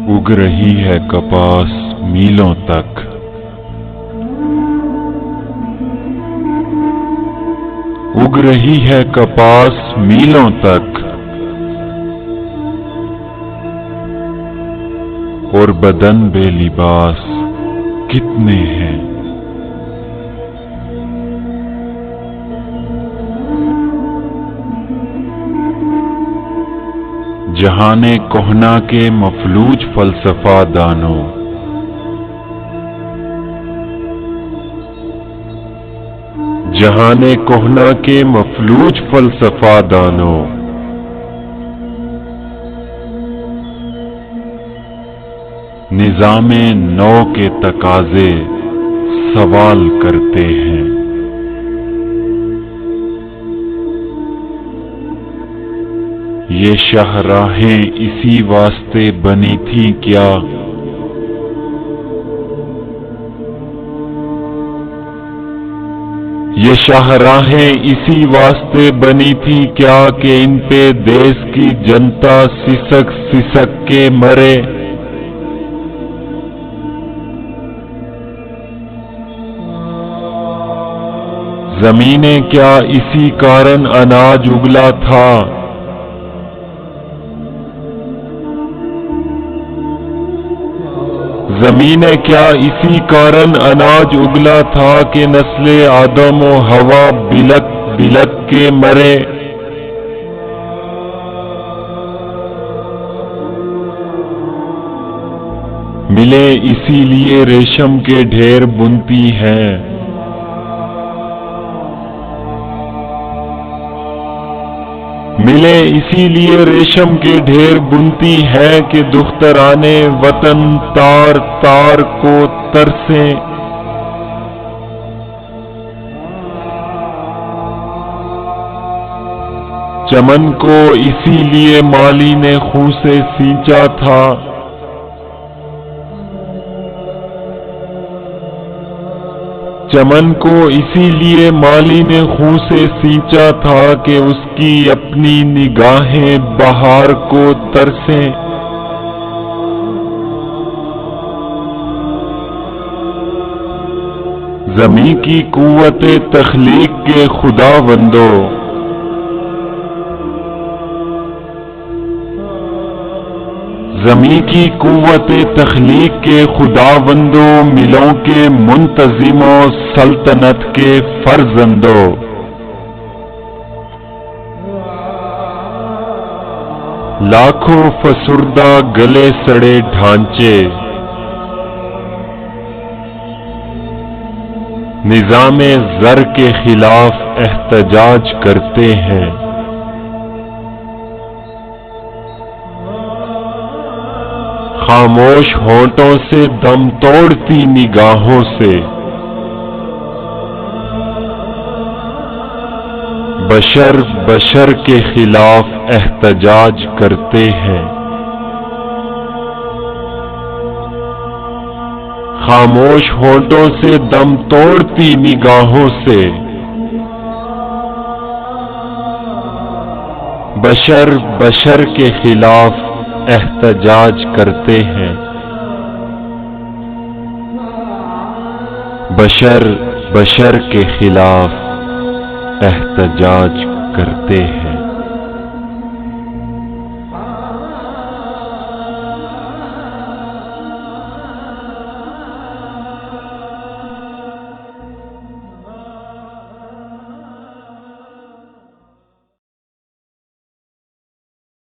اگ رہی ہے کپاس میلوں تک، اگ رہی ہے کپاس میلوں تک، اور بدن بے لباس کتنے ہیں۔ جہان کہنا کے مفلوج فلسفہ دانوں، جہان کہنا کے مفلوج فلسفہ دانوں، نظام نو کے تقاضے سوال کرتے ہیں۔ یہ شاہراہیں اسی واسطے بنی تھیں کیا؟ یہ شاہراہیں اسی واسطے بنی تھیں کیا کہ ان پہ دیس کی جنتا سسک سسک کے مرے؟ زمینیں کیا اسی کارن اناج اگلا تھا؟ زمینیں کیا اسی کارن اناج اگلا تھا کہ نسل آدم و حوا بلک بلک کے مرے؟ ملے اسی لیے ریشم کے ڈھیر بنتی ہیں، ملے اسی لیے ریشم کے ڈھیر بنتی ہیں کہ دخترانے وطن تار تار کو ترسیں۔ چمن کو اسی لیے مالی نے خون سے سینچا تھا، چمن کو اسی لیے مالی نے خون سے سینچا تھا کہ اس کی اپنی نگاہیں بہار کو ترسیں۔ زمیں کی قوت تخلیق کے خداوندوں، زمیں کی قوت تخلیق کے خداوندوں، ملوں کے منتظموں، سلطنت کے فرزندوں، لاکھوں فسردہ گلے سڑے ڈھانچے نظام زر کے خلاف احتجاج کرتے ہیں۔ خاموش ہونٹوں سے دم توڑتی نگاہوں سے بشر بشر کے خلاف احتجاج کرتے ہیں۔ خاموش ہونٹوں سے دم توڑتی نگاہوں سے بشر بشر کے خلاف احتجاج کرتے ہیں۔ بشر بشر کے خلاف احتجاج کرتے ہیں۔